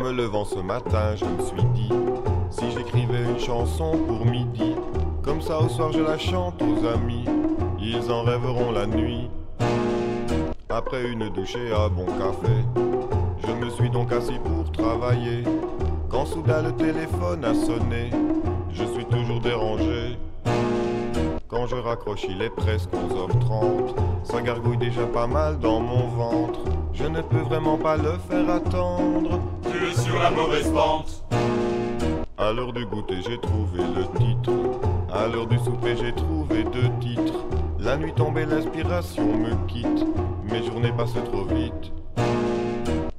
me levant ce matin, je me suis dit, si j'écrivais une chanson pour midi, comme ça au soir je la chante aux amis, ils en rêveront la nuit. Après une douche et un bon café, je me suis donc assis pour travailler, quand soudain le téléphone a sonné, je suis toujours dérangé. Quand je raccroche, il est presque 11h30, ça gargouille déjà pas mal dans mon ventre. Je ne peux vraiment pas le faire attendre. Tu es sur la mauvaise pente. À l'heure du goûter, j'ai trouvé le titre. À l'heure du souper, j'ai trouvé 2 titres. La nuit tombée, l'inspiration me quitte. Mes journées passent trop vite.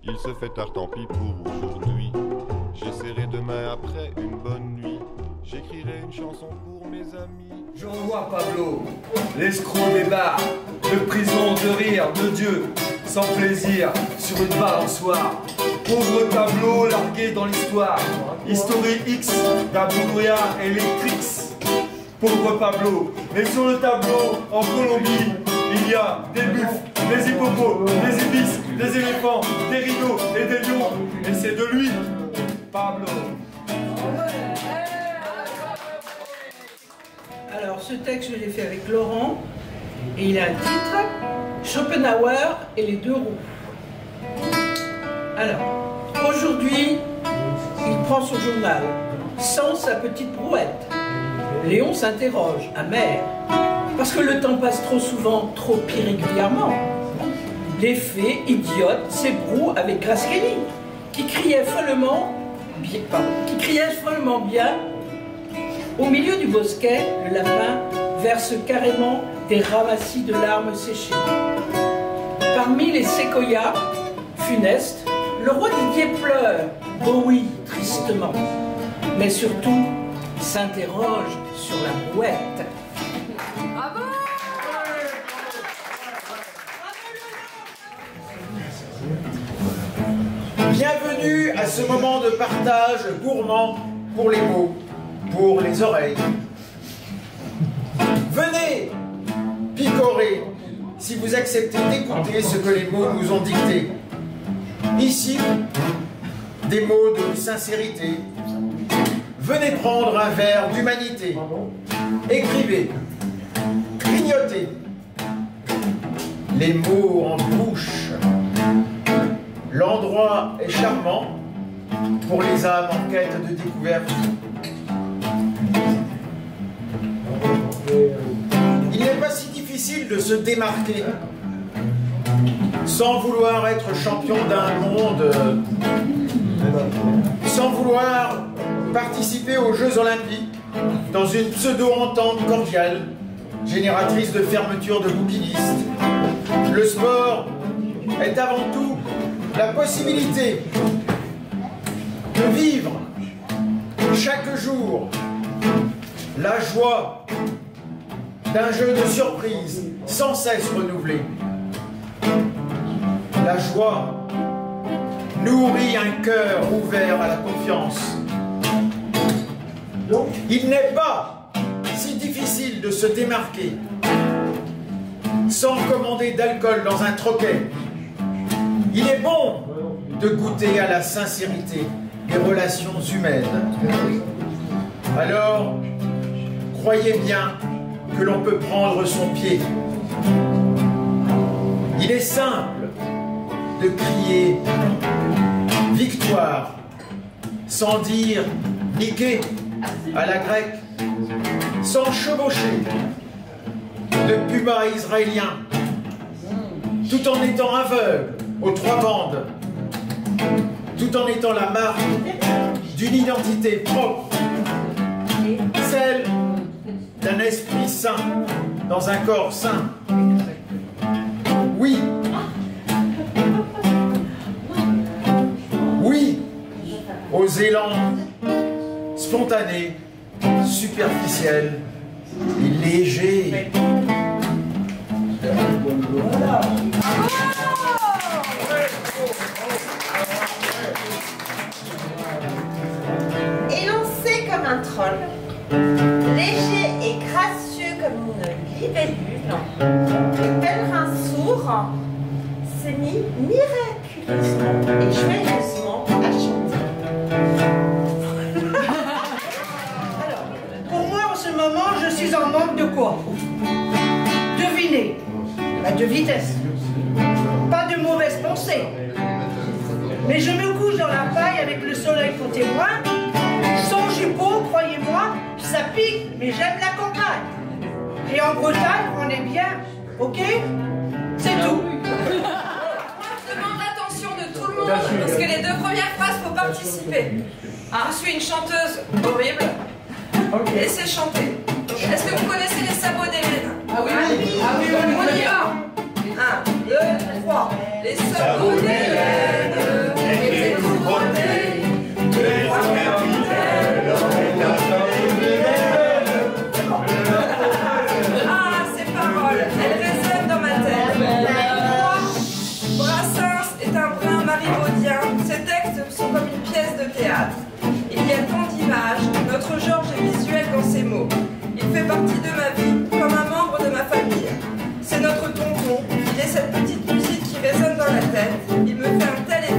Il se fait tard, tant pis pour aujourd'hui. J'essaierai demain après une bonne nuit. J'écrirai une chanson pour mes amis. Je revois Pablo, l'escroc des bars, de prison, de rire, de Dieu, sans plaisir, sur une balançoire. Pauvre Pablo, largué dans l'histoire. History X, d'Abouria Electrix. Pauvre Pablo, et sur le tableau, en Colombie, il y a des buffles, des hippopos, des ibis, des éléphants, des rideaux et des lions. Et c'est de lui, Pablo. Alors, ce texte, je l'ai fait avec Laurent, et il a un titre, Schopenhauer et les 2 roues. Alors, aujourd'hui, il prend son journal, sans sa petite brouette. Léon s'interroge, amer, parce que le temps passe trop souvent, trop irrégulièrement. Les fées, idiotes, s'ébrouent avec Grace Kelly, qui criait follement bien. Au milieu du bosquet, le lapin verse carrément des ramassis de larmes séchées. Parmi les séquoias funestes, le roi Didier pleure, oh oui, tristement, mais surtout s'interroge sur la brouette. Bravo! Bienvenue à ce moment de partage gourmand pour les mots, pour les oreilles. Venez picorer si vous acceptez d'écouter ce que les mots nous ont dicté. Ici, des mots de sincérité. Venez prendre un verre d'humanité. Écrivez, grignotez. Les mots en bouche. L'endroit est charmant pour les âmes en quête de découverte. Il n'est pas si difficile de se démarquer sans vouloir être champion d'un monde, sans vouloir participer aux Jeux Olympiques dans une pseudo-entente cordiale, génératrice de fermeture de bouquinistes. Le sport est avant tout la possibilité de vivre chaque jour la joie d'un jeu de surprise sans cesse renouvelé. La joie nourrit un cœur ouvert à la confiance. Il n'est pas si difficile de se démarquer sans commander d'alcool dans un troquet. Il est bon de goûter à la sincérité des relations humaines. Alors, croyez bien que l'on peut prendre son pied. Il est simple de crier victoire sans dire niquer à la grecque, sans chevaucher de puma israélien, tout en étant aveugle aux 3 bandes, tout en étant la marque d'une identité propre, celle d'un esprit sain dans un corps sain. Oui, oui aux élans spontanés, superficiels et légers. Élancé comme un troll, léger et gracieux comme une libellule, le pèlerin sourd s'est mis miraculeusement et joyeusement à chanter. Alors, pour moi, en ce moment, je suis en manque de quoi? Devinez. De vitesse. Pas de mauvaises pensées. Mais je me couche dans la paille avec le soleil pour témoin. Sans jupon, croyez-moi, ça pique, mais j'aime la campagne. Et en Bretagne, on est bien, ok? C'est tout. Je demande l'attention de tout le monde parce que les 2 premières phrases, faut participer. Je suis une chanteuse horrible. Laissez chanter. Est-ce que vous connaissez les sabots d'Hélène? Ah oui, On y va. 1, 2, 3. Les sabots d'Hélène étaient tout brodés. Les trois capitaines Ah, ces paroles, elles résonnent dans ma tête. Moi, Brassens est un brin marivaudien. Ces textes sont comme une pièce de théâtre. Il y a tant d'images, notre Georges est visuel dans ses mots. Il fait partie de ma vie, comme un membre de ma famille. C'est notre tonton, il est cette petite musique qui résonne dans la tête. Il me fait un tel effet.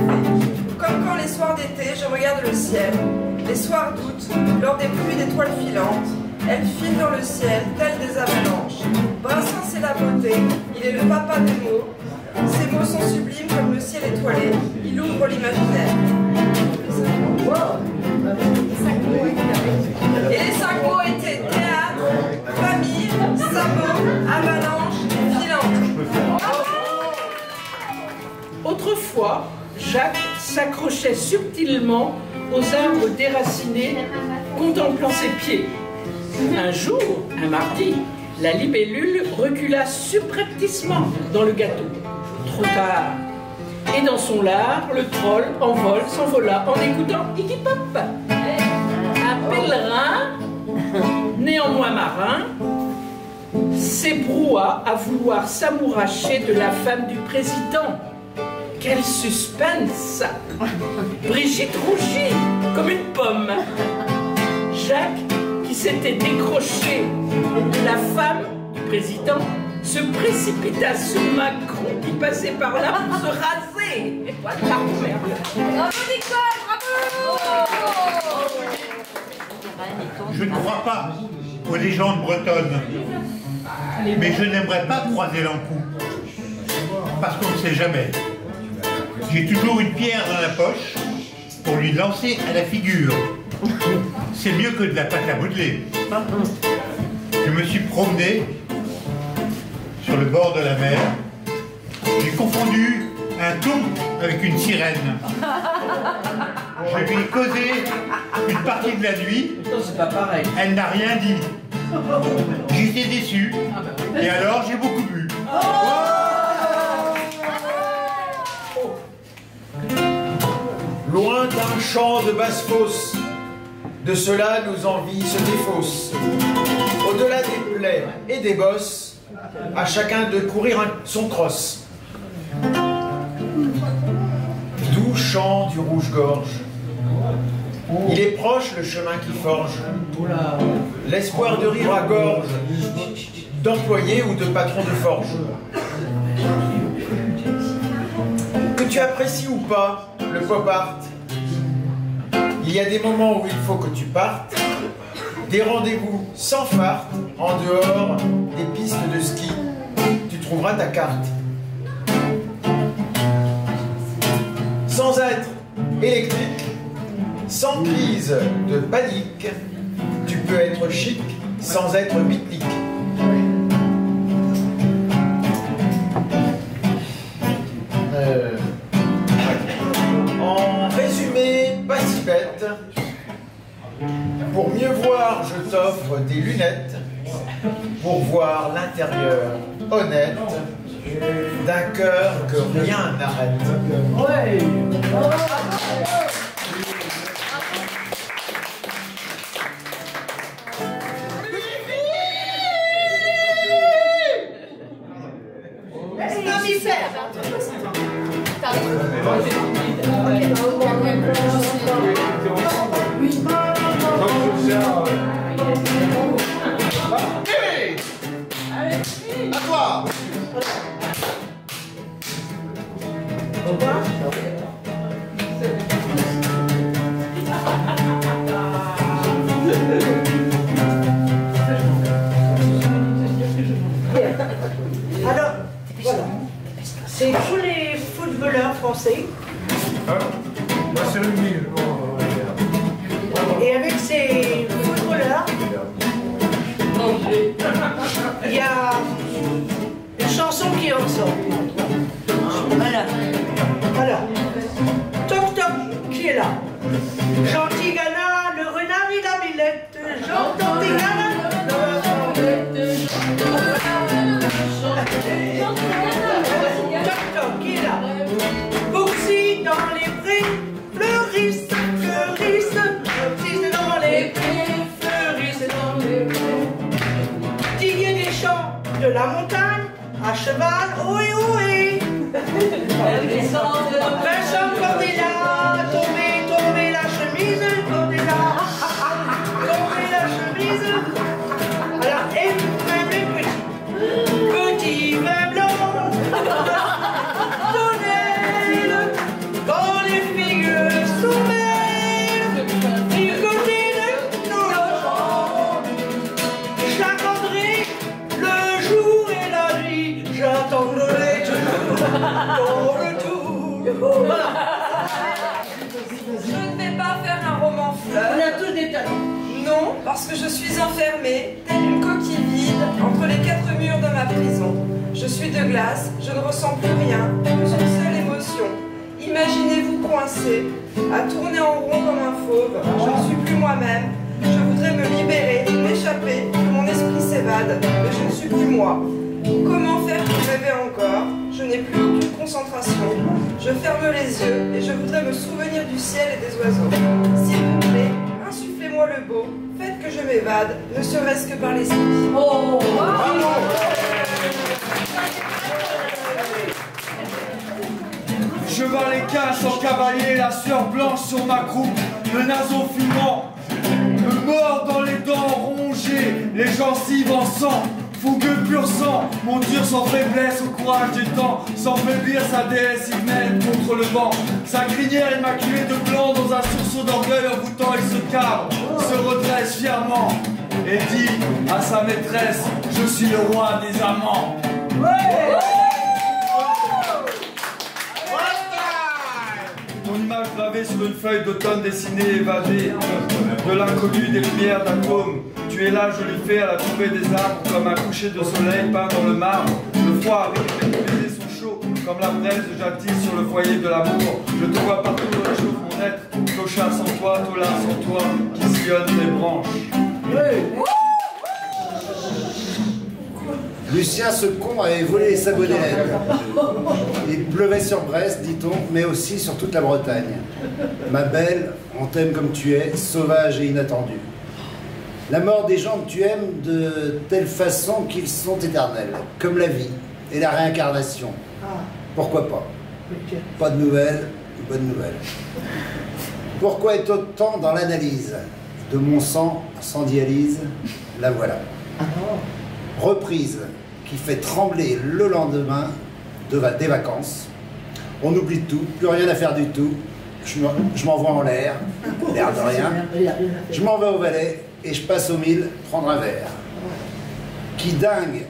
Comme quand les soirs d'été, je regarde le ciel. Les soirs d'août, lors des pluies d'étoiles filantes, elles filent dans le ciel, telles des avalanches. Brassens, c'est la beauté, il est le papa des mots. Ses mots sont sublimes comme le ciel étoilé, il ouvre l'imaginaire. Et les 5 mots étaient théâtre, famille, sabot, avalanche, filante. Autrefois, Jacques s'accrochait subtilement aux arbres déracinés, contemplant ses pieds. Un jour, un mardi, la libellule recula subrepticement dans le gâteau. Trop tard. Et dans son lard, le troll en vol s'envola en écoutant Iggy Pop. Un pèlerin, néanmoins marin, s'ébroua à vouloir s'amouracher de la femme du président. Quel suspense! Brigitte rougit comme une pomme. Jacques, qui s'était décroché de la femme du président, se précipita sur Macron qui passait par là pour se raser. Et voilà, merde. Bravo Nicole, bravo! Je ne crois pas aux légendes bretonnes, mais je n'aimerais pas croiser l'encou, parce qu'on ne sait jamais. J'ai toujours une pierre dans la poche pour lui lancer à la figure. C'est mieux que de la pâte à modeler. Je me suis promené sur le bord de la mer. J'ai confondu un thon avec une sirène. Je lui ai causé une partie de la nuit. C'est pas pareil. Elle n'a rien dit. J'étais déçu. Et alors j'ai beaucoup bu. Loin d'un champ de basse-fosse, de cela nos envies se défaussent. Au-delà des plaies et des bosses, à chacun de courir son crosse. Doux chant du rouge-gorge, il est proche le chemin qui forge. L'espoir de rire à gorge, d'employé ou de patron de forge. Que tu apprécies ou pas le pop art, il y a des moments où il faut que tu partes, des rendez-vous sans farte, en dehors des pistes de ski, tu trouveras ta carte. Sans être électrique, sans crise de panique, tu peux être chic sans être bitnique. En résumé, pas si bête. Pour mieux voir, je t'offre des lunettes pour voir l'intérieur honnête d'un cœur que rien n'arrête. Ouais. À toi. prier ensemble. Voilà. Alors, toc toc, qui est là? Gentil Gana, le renard il a Villette. J'entends des Gana. Toc toc, qui est là? Bouxy dans les prés, fleurissent, fleurissent, fleurissent dans les prés, fleurissent dans les prés. Diguer des champs de la montagne, à cheval, ohé ohé. Vincent Cordella, tombez la chemise, Cordella, tombez la chemise. Alors, et même les petits vins blancs, donnez-le quand les figues sont belles, du côté de nos champs. J'attendrai le jour et la nuit, j'attendrai toujours ton retour. Je ne vais pas faire un roman fleuve. On a tous des talents. Non, parce que je suis enfermée, telle une coquille vide, entre les quatre murs de ma prison. Je suis de glace, je ne ressens plus rien, plus une seule émotion. Imaginez-vous coincé, à tourner en rond comme un fauve. Je ne suis plus moi-même. Je voudrais me libérer, m'échapper, que mon esprit s'évade, mais je ne suis plus moi. Comment faire pour rêver encore? Je n'ai plus aucune concentration. Je ferme les yeux et je voudrais me souvenir du ciel et des oiseaux. S'il vous plaît, insufflez-moi le beau. Faites que je m'évade, ne serait-ce que par l'esprit. Oh, bravo. Cheval équin sans cavalier, la sueur blanche sur ma croupe, le naseau fumant, le mort dans les dents rongées, les gencives en sang, fougueux pur sang, monture sans faiblesse au courage du temps, sans faiblir sa déesse humaine contre le vent, sa crinière immaculée de blanc dans un sursaut d'orgueil envoûtant, il se cabre, se redresse fièrement et dit à sa maîtresse, je suis le roi des amants. Ton image gravée sur une feuille d'automne dessinée, évadée de l'inconnu des lumières d'atomes. Tu es là, joli fait, à la tombée des arbres, comme un coucher de soleil peint dans le marbre. Le froid arrive et tes baisers sont chauds, comme la braise j'attise sur le foyer de l'amour. Je te vois partout, réchauffe mon être, clochard sans toi, tolard sans toi, qui sillonne tes branches. Lucien ce con avait volé les sabots d'Hélène. Il pleuvait sur Brest, dit-on, mais aussi sur toute la Bretagne. Ma belle, on t'aime comme tu es, sauvage et inattendu. La mort des gens que tu aimes de telle façon qu'ils sont éternels, comme la vie et la réincarnation. Pourquoi pas? Pas de nouvelles, bonne nouvelle. Pourquoi est autant dans l'analyse de mon sang sans dialyse? La voilà. Reprise qui fait trembler le lendemain des vacances. On oublie tout, plus rien à faire du tout. Je m'envoie en l'air de rien. Je m'en vais au Valais et je passe au mille prendre un verre. Qui dingue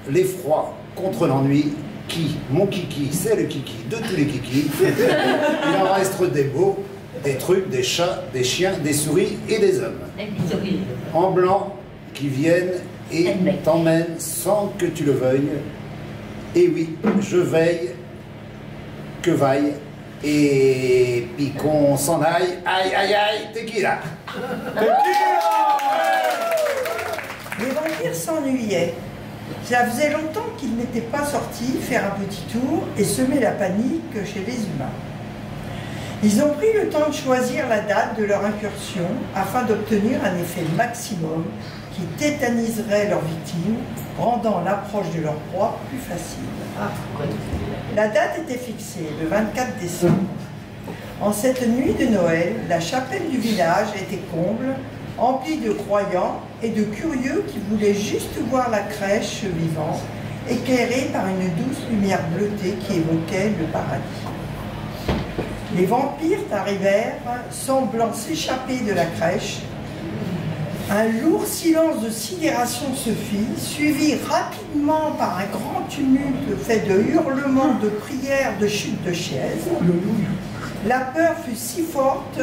l'effroi contre l'ennui. Qui, mon kiki, c'est le kiki de tous les kikis. Il en reste des beaux, des trucs, des chats, des chiens, des souris et des hommes. En blanc qui viennent et t'emmène sans que tu le veuilles. Et oui, je veille, que vaille, et puis qu'on s'en aille. Aïe, aïe, aïe, tequila. Les vampires s'ennuyaient. Ça faisait longtemps qu'ils n'étaient pas sortis faire un petit tour et semer la panique chez les humains. Ils ont pris le temps de choisir la date de leur incursion afin d'obtenir un effet maximum qui tétaniserait leurs victimes, rendant l'approche de leur proie plus facile. La date était fixée, le 24 décembre. En cette nuit de Noël, la chapelle du village était comble, emplie de croyants et de curieux qui voulaient juste voir la crèche vivante, éclairée par une douce lumière bleutée qui évoquait le paradis. Les vampires arrivèrent, semblant s'échapper de la crèche. Un lourd silence de sidération se fit, suivi rapidement par un grand tumulte fait de hurlements, de prières, de chutes de chaises. La peur fut si forte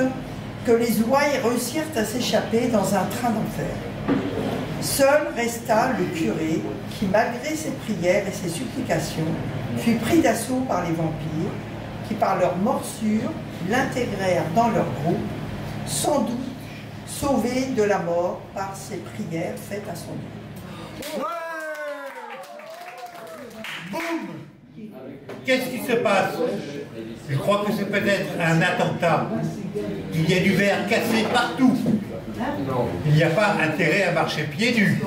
que les ouailles réussirent à s'échapper dans un train d'enfer. Seul resta le curé qui, malgré ses prières et ses supplications, fut pris d'assaut par les vampires qui, par leur morsure, l'intégrèrent dans leur groupe, sans doute sauvé de la mort par ses prières faites à son Dieu. Boum! Qu'est-ce qui se passe? Je crois que c'est peut-être un attentat. Il y a du verre cassé partout. Il n'y a pas intérêt à marcher pieds nus.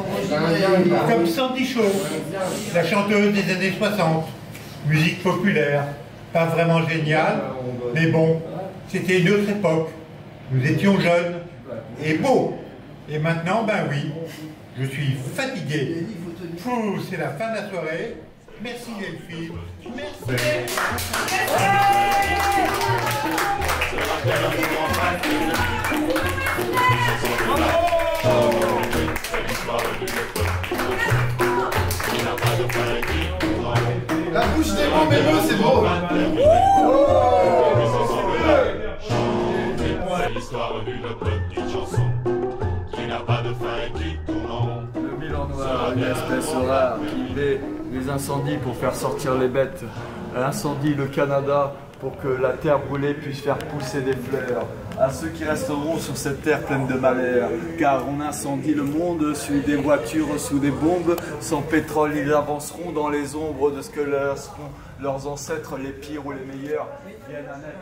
Comme Sandy Shaw, la chanteuse des années 60. Musique populaire, pas vraiment géniale, mais bon, c'était une autre époque. Nous étions jeunes et beaux. Et maintenant, ben oui, je suis fatigué. C'est la fin de la soirée. Merci les filles. Merci. La bouche des mots, mais c'est beau. C'est l'histoire d'une petite chanson qui n'a pas de fin et qui tourne en rond. Le Milan noir, une espèce rare qui met les incendies pour faire sortir les bêtes. Incendie le Canada pour que la terre brûlée puisse faire pousser des fleurs. À ceux qui resteront sur cette terre pleine de malheur, car on incendie le monde sous des voitures, sous des bombes. Sans pétrole, ils avanceront dans les ombres de ce que leurs ancêtres, les pires ou les meilleurs, viennent à naître.